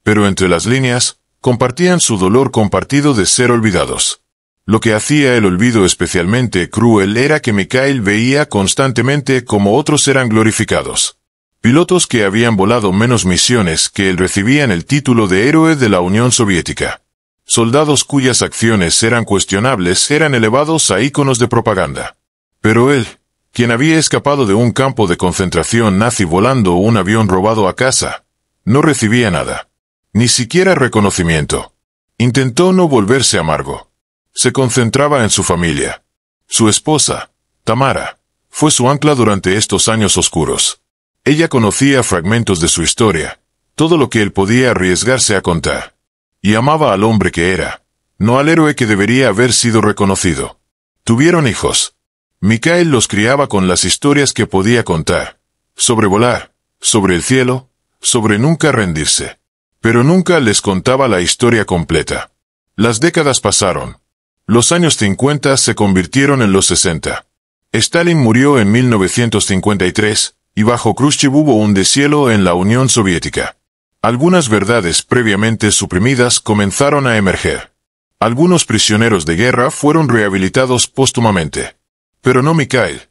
Pero entre las líneas, compartían su dolor compartido de ser olvidados. Lo que hacía el olvido especialmente cruel era que Mikhail veía constantemente cómo otros eran glorificados. Pilotos que habían volado menos misiones que él recibían el título de héroe de la Unión Soviética. Soldados cuyas acciones eran cuestionables eran elevados a íconos de propaganda. Pero él, quien había escapado de un campo de concentración nazi volando un avión robado a casa, no recibía nada. Ni siquiera reconocimiento. Intentó no volverse amargo. Se concentraba en su familia. Su esposa, Tamara, fue su ancla durante estos años oscuros. Ella conocía fragmentos de su historia, todo lo que él podía arriesgarse a contar. Y amaba al hombre que era, no al héroe que debería haber sido reconocido. Tuvieron hijos. Mikhail los criaba con las historias que podía contar. Sobre volar, sobre el cielo, sobre nunca rendirse. Pero nunca les contaba la historia completa. Las décadas pasaron. Los años 50 se convirtieron en los 60. Stalin murió en 1953, y bajo Khrushchev hubo un deshielo en la Unión Soviética. Algunas verdades previamente suprimidas comenzaron a emerger. Algunos prisioneros de guerra fueron rehabilitados póstumamente. Pero no Mikhail.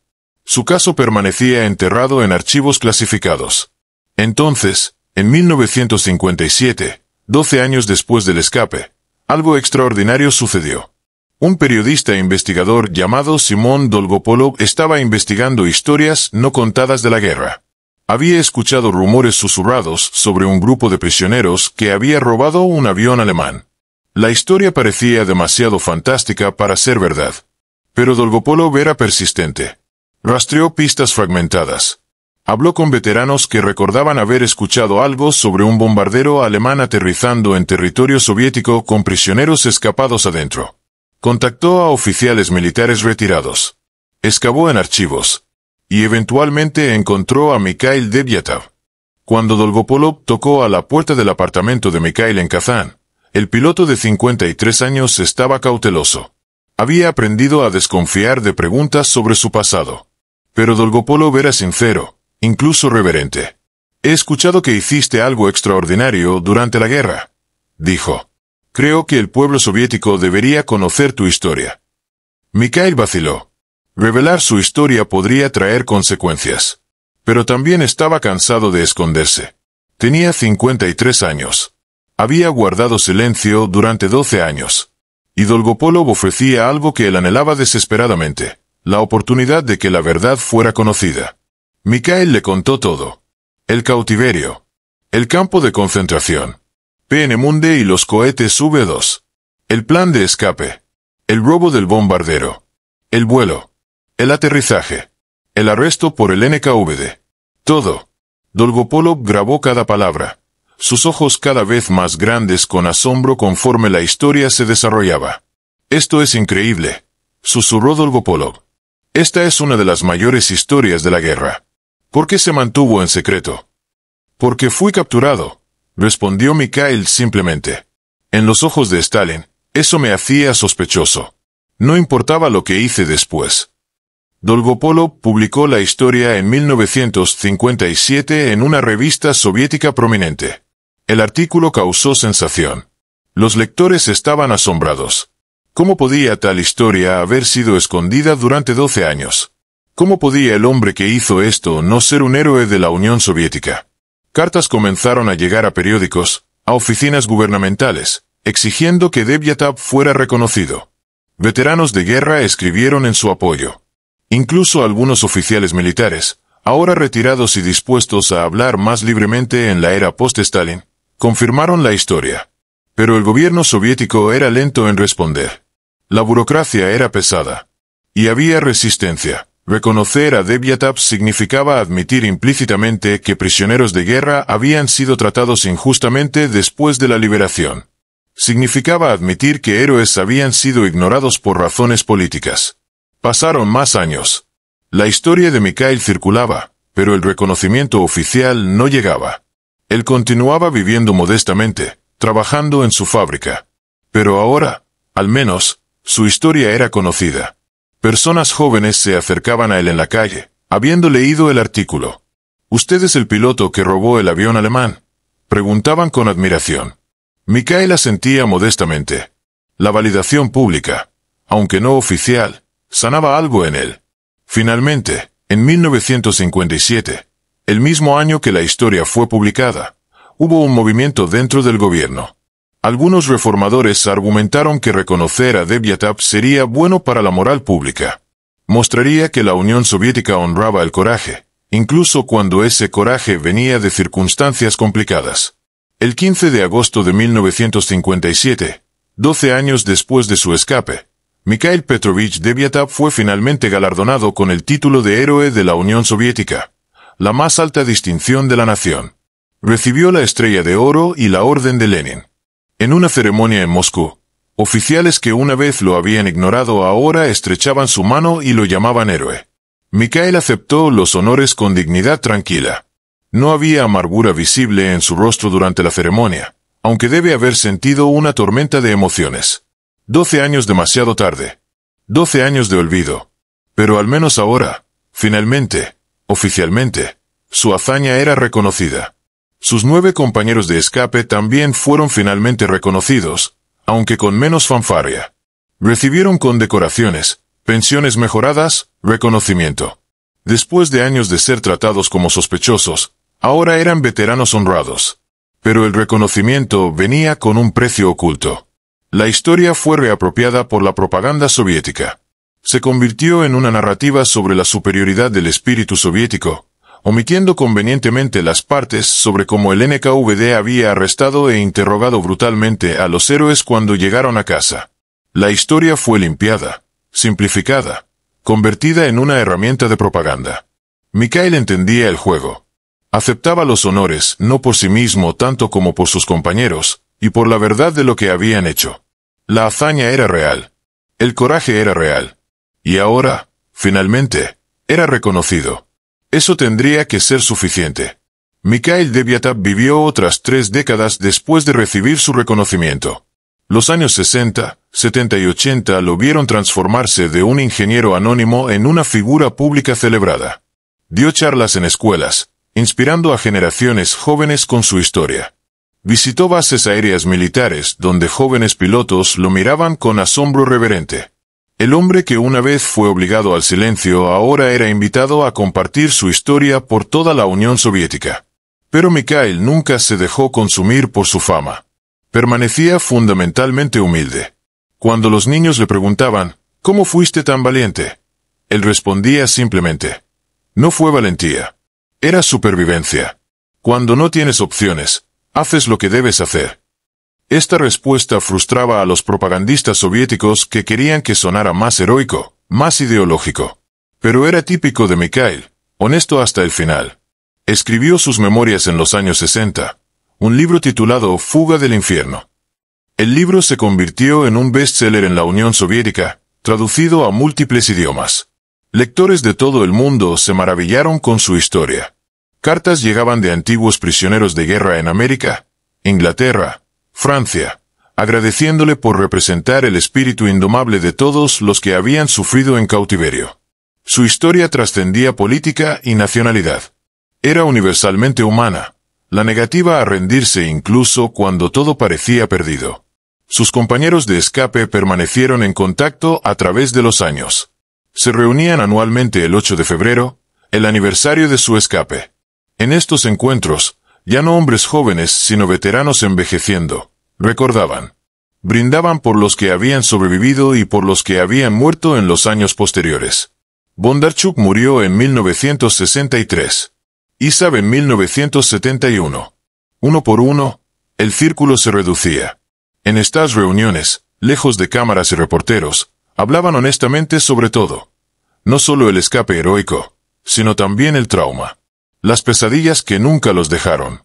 Su caso permanecía enterrado en archivos clasificados. Entonces, en 1957, 12 años después del escape, algo extraordinario sucedió. Un periodista e investigador llamado Simón Dolgopolov estaba investigando historias no contadas de la guerra. Había escuchado rumores susurrados sobre un grupo de prisioneros que había robado un avión alemán. La historia parecía demasiado fantástica para ser verdad. Pero Dolgopolov era persistente. Rastreó pistas fragmentadas. Habló con veteranos que recordaban haber escuchado algo sobre un bombardero alemán aterrizando en territorio soviético con prisioneros escapados adentro. Contactó a oficiales militares retirados. Excavó en archivos. Y eventualmente encontró a Mikhail Deviatov. Cuando Dolgopolov tocó a la puerta del apartamento de Mikhail en Kazán, el piloto de 53 años estaba cauteloso. Había aprendido a desconfiar de preguntas sobre su pasado. Pero Dolgopolov era sincero, incluso reverente. He escuchado que hiciste algo extraordinario durante la guerra, dijo. Creo que el pueblo soviético debería conocer tu historia. Mikhail vaciló. Revelar su historia podría traer consecuencias. Pero también estaba cansado de esconderse. Tenía 53 años. Había guardado silencio durante 12 años. Y Dolgopolov ofrecía algo que él anhelaba desesperadamente, la oportunidad de que la verdad fuera conocida. Mikhail le contó todo. El cautiverio. El campo de concentración. Peenemünde y los cohetes V2. El plan de escape. El robo del bombardero. El vuelo. El aterrizaje. El arresto por el NKVD. Todo. Dolgopolov grabó cada palabra, sus ojos cada vez más grandes con asombro conforme la historia se desarrollaba. «Esto es increíble», susurró Dolgopolov. «Esta es una de las mayores historias de la guerra. ¿Por qué se mantuvo en secreto?» «Porque fui capturado», respondió Mikhail simplemente. En los ojos de Stalin, eso me hacía sospechoso. No importaba lo que hice después. Dolgopolov publicó la historia en 1957 en una revista soviética prominente. El artículo causó sensación. Los lectores estaban asombrados. ¿Cómo podía tal historia haber sido escondida durante 12 años? ¿Cómo podía el hombre que hizo esto no ser un héroe de la Unión Soviética? Cartas comenzaron a llegar a periódicos, a oficinas gubernamentales, exigiendo que Devyatov fuera reconocido. Veteranos de guerra escribieron en su apoyo. Incluso algunos oficiales militares, ahora retirados y dispuestos a hablar más libremente en la era post-Stalin, confirmaron la historia. Pero el gobierno soviético era lento en responder. La burocracia era pesada. Y había resistencia. Reconocer a Devyatov significaba admitir implícitamente que prisioneros de guerra habían sido tratados injustamente después de la liberación. Significaba admitir que héroes habían sido ignorados por razones políticas. Pasaron más años. La historia de Mikhail circulaba, pero el reconocimiento oficial no llegaba. Él continuaba viviendo modestamente, trabajando en su fábrica. Pero ahora, al menos, su historia era conocida. Personas jóvenes se acercaban a él en la calle, habiendo leído el artículo. «¿Usted es el piloto que robó el avión alemán?», preguntaban con admiración. Mikhail asentía modestamente. La validación pública, aunque no oficial, sanaba algo en él. Finalmente, en 1957, el mismo año que la historia fue publicada, hubo un movimiento dentro del gobierno. Algunos reformadores argumentaron que reconocer a Devyatov sería bueno para la moral pública. Mostraría que la Unión Soviética honraba el coraje, incluso cuando ese coraje venía de circunstancias complicadas. El 15 de agosto de 1957, 12 años después de su escape, Mikhail Petrovich Devyatov fue finalmente galardonado con el título de Héroe de la Unión Soviética, la más alta distinción de la nación. Recibió la Estrella de Oro y la Orden de Lenin. En una ceremonia en Moscú, oficiales que una vez lo habían ignorado ahora estrechaban su mano y lo llamaban héroe. Mikhail aceptó los honores con dignidad tranquila. No había amargura visible en su rostro durante la ceremonia, aunque debe haber sentido una tormenta de emociones. 12 años demasiado tarde. 12 años de olvido. Pero al menos ahora, finalmente, oficialmente, su hazaña era reconocida. Sus 9 compañeros de escape también fueron finalmente reconocidos, aunque con menos fanfarria. Recibieron condecoraciones, pensiones mejoradas, reconocimiento. Después de años de ser tratados como sospechosos, ahora eran veteranos honrados. Pero el reconocimiento venía con un precio oculto. La historia fue reapropiada por la propaganda soviética. Se convirtió en una narrativa sobre la superioridad del espíritu soviético, omitiendo convenientemente las partes sobre cómo el NKVD había arrestado e interrogado brutalmente a los héroes cuando llegaron a casa. La historia fue limpiada, simplificada, convertida en una herramienta de propaganda. Mikhail entendía el juego. Aceptaba los honores no por sí mismo tanto como por sus compañeros, y por la verdad de lo que habían hecho. La hazaña era real. El coraje era real. Y ahora, finalmente, era reconocido. Eso tendría que ser suficiente. Mikhail Devyatov vivió otras 3 décadas después de recibir su reconocimiento. Los años 60, 70 y 80 lo vieron transformarse de un ingeniero anónimo en una figura pública celebrada. Dio charlas en escuelas, inspirando a generaciones jóvenes con su historia. Visitó bases aéreas militares donde jóvenes pilotos lo miraban con asombro reverente. El hombre que una vez fue obligado al silencio ahora era invitado a compartir su historia por toda la Unión Soviética. Pero Mikhail nunca se dejó consumir por su fama. Permanecía fundamentalmente humilde. Cuando los niños le preguntaban, ¿cómo fuiste tan valiente?, él respondía simplemente, no fue valentía. Era supervivencia. Cuando no tienes opciones, haces lo que debes hacer. Esta respuesta frustraba a los propagandistas soviéticos que querían que sonara más heroico, más ideológico. Pero era típico de Mikhail, honesto hasta el final. Escribió sus memorias en los años 60, un libro titulado Fuga del infierno. El libro se convirtió en un bestseller en la Unión Soviética, traducido a múltiples idiomas. Lectores de todo el mundo se maravillaron con su historia. Cartas llegaban de antiguos prisioneros de guerra en América, Inglaterra, Francia, agradeciéndole por representar el espíritu indomable de todos los que habían sufrido en cautiverio. Su historia trascendía política y nacionalidad. Era universalmente humana, la negativa a rendirse incluso cuando todo parecía perdido. Sus compañeros de escape permanecieron en contacto a través de los años. Se reunían anualmente el 8 de febrero, el aniversario de su escape. En estos encuentros, ya no hombres jóvenes sino veteranos envejeciendo, recordaban. Brindaban por los que habían sobrevivido y por los que habían muerto en los años posteriores. Bondarchuk murió en 1963. Isab en 1971. Uno por uno, el círculo se reducía. En estas reuniones, lejos de cámaras y reporteros, hablaban honestamente sobre todo. No solo el escape heroico, sino también el trauma. Las pesadillas que nunca los dejaron.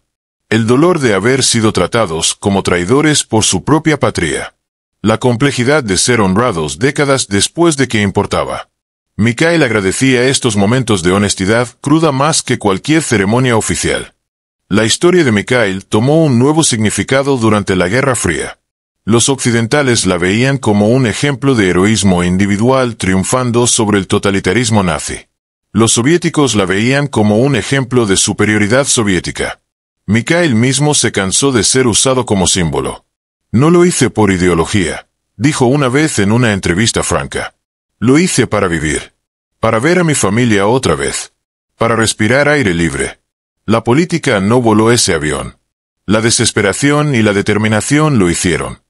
El dolor de haber sido tratados como traidores por su propia patria. La complejidad de ser honrados décadas después de que importaba. Mikhail agradecía estos momentos de honestidad cruda más que cualquier ceremonia oficial. La historia de Mikhail tomó un nuevo significado durante la Guerra Fría. Los occidentales la veían como un ejemplo de heroísmo individual triunfando sobre el totalitarismo nazi. Los soviéticos la veían como un ejemplo de superioridad soviética. Mikhail mismo se cansó de ser usado como símbolo. No lo hice por ideología, dijo una vez en una entrevista franca. Lo hice para vivir. Para ver a mi familia otra vez. Para respirar aire libre. La política no voló ese avión. La desesperación y la determinación lo hicieron.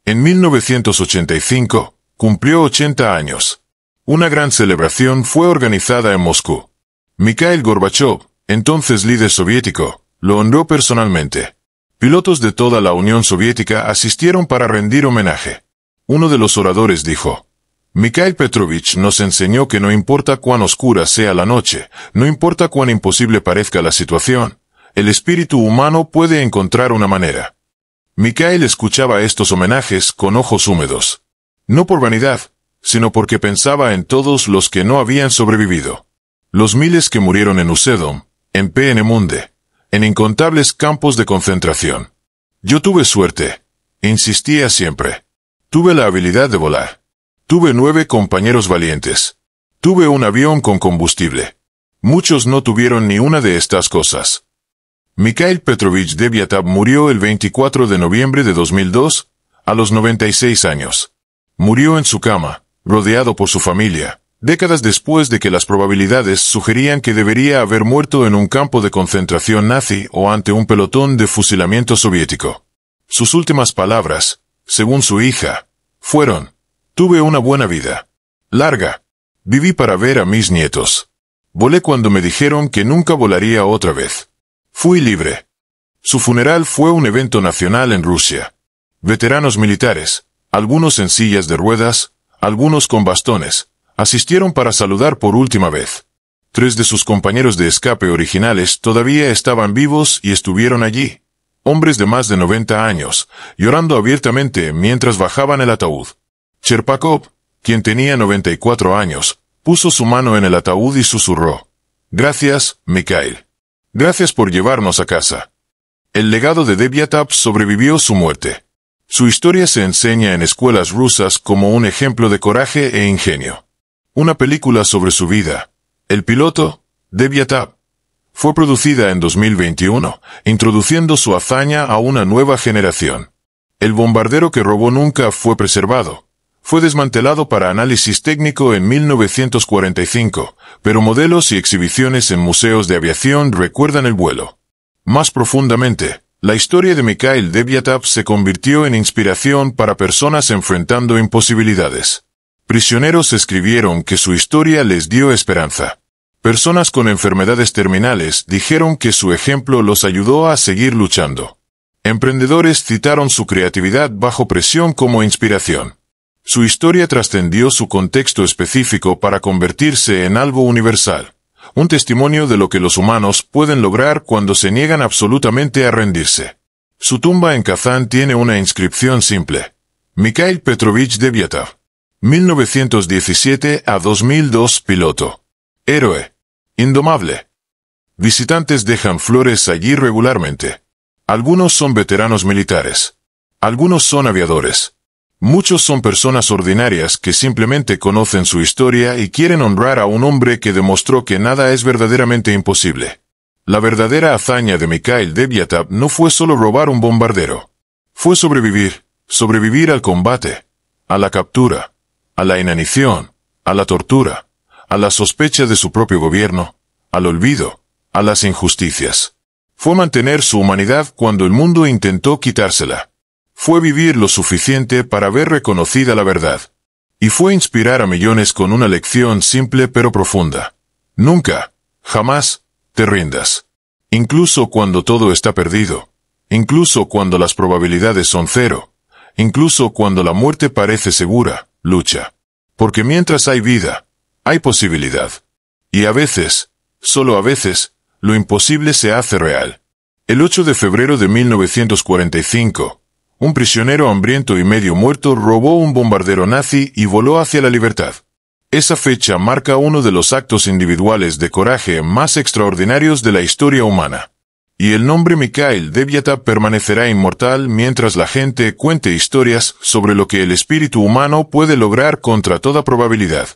En 1985, cumplió 80 años. Una gran celebración fue organizada en Moscú. Mikhail Gorbachev, entonces líder soviético, lo honró personalmente. Pilotos de toda la Unión Soviética asistieron para rendir homenaje. Uno de los oradores dijo, Mikhail Petrovich nos enseñó que no importa cuán oscura sea la noche, no importa cuán imposible parezca la situación, el espíritu humano puede encontrar una manera. Mikhail escuchaba estos homenajes con ojos húmedos. No por vanidad, sino porque pensaba en todos los que no habían sobrevivido. Los miles que murieron en Usedom, en Peenemünde, en incontables campos de concentración. Yo tuve suerte, insistía siempre. Tuve la habilidad de volar. Tuve 9 compañeros valientes. Tuve un avión con combustible. Muchos no tuvieron ni una de estas cosas. Mikhail Petrovich Debiatov murió el 24 de noviembre de 2002, a los 96 años. Murió en su cama, rodeado por su familia, décadas después de que las probabilidades sugerían que debería haber muerto en un campo de concentración nazi o ante un pelotón de fusilamiento soviético. Sus últimas palabras, según su hija, fueron: tuve una buena vida. Larga. Viví para ver a mis nietos. Volé cuando me dijeron que nunca volaría otra vez. Fui libre. Su funeral fue un evento nacional en Rusia. Veteranos militares, algunos en sillas de ruedas, algunos con bastones, asistieron para saludar por última vez. 3 de sus compañeros de escape originales todavía estaban vivos y estuvieron allí. Hombres de más de 90 años, llorando abiertamente mientras bajaban el ataúd. Cherpakov, quien tenía 94 años, puso su mano en el ataúd y susurró: Gracias, Mikhail. Gracias por llevarnos a casa. El legado de Debiatov sobrevivió su muerte. Su historia se enseña en escuelas rusas como un ejemplo de coraje e ingenio. Una película sobre su vida, El piloto, Debiatov, fue producida en 2021, introduciendo su hazaña a una nueva generación. El bombardero que robó nunca fue preservado. Fue desmantelado para análisis técnico en 1945, pero modelos y exhibiciones en museos de aviación recuerdan el vuelo. Más profundamente, La historia de Mikhail Devyatov se convirtió en inspiración para personas enfrentando imposibilidades. Prisioneros escribieron que su historia les dio esperanza. Personas con enfermedades terminales dijeron que su ejemplo los ayudó a seguir luchando. Emprendedores citaron su creatividad bajo presión como inspiración. Su historia trascendió su contexto específico para convertirse en algo universal, un testimonio de lo que los humanos pueden lograr cuando se niegan absolutamente a rendirse. Su tumba en Kazán tiene una inscripción simple: Mikhail Petrovich Devyatov, 1917 a 2002, piloto. Héroe. Indomable. Visitantes dejan flores allí regularmente. Algunos son veteranos militares. Algunos son aviadores. Muchos son personas ordinarias que simplemente conocen su historia y quieren honrar a un hombre que demostró que nada es verdaderamente imposible. La verdadera hazaña de Mikhail Devyatov no fue solo robar un bombardero. Fue sobrevivir al combate, a la captura, a la inanición, a la tortura, a la sospecha de su propio gobierno, al olvido, a las injusticias. Fue mantener su humanidad cuando el mundo intentó quitársela. Fue vivir lo suficiente para ver reconocida la verdad. Y fue inspirar a millones con una lección simple pero profunda. Nunca, jamás, te rindas. Incluso cuando todo está perdido. Incluso cuando las probabilidades son cero. Incluso cuando la muerte parece segura, lucha. Porque mientras hay vida, hay posibilidad. Y a veces, solo a veces, lo imposible se hace real. El 8 de febrero de 1945, un prisionero hambriento y medio muerto robó un bombardero nazi y voló hacia la libertad. Esa fecha marca uno de los actos individuales de coraje más extraordinarios de la historia humana. Y el nombre Mikhail Devyatov permanecerá inmortal mientras la gente cuente historias sobre lo que el espíritu humano puede lograr contra toda probabilidad.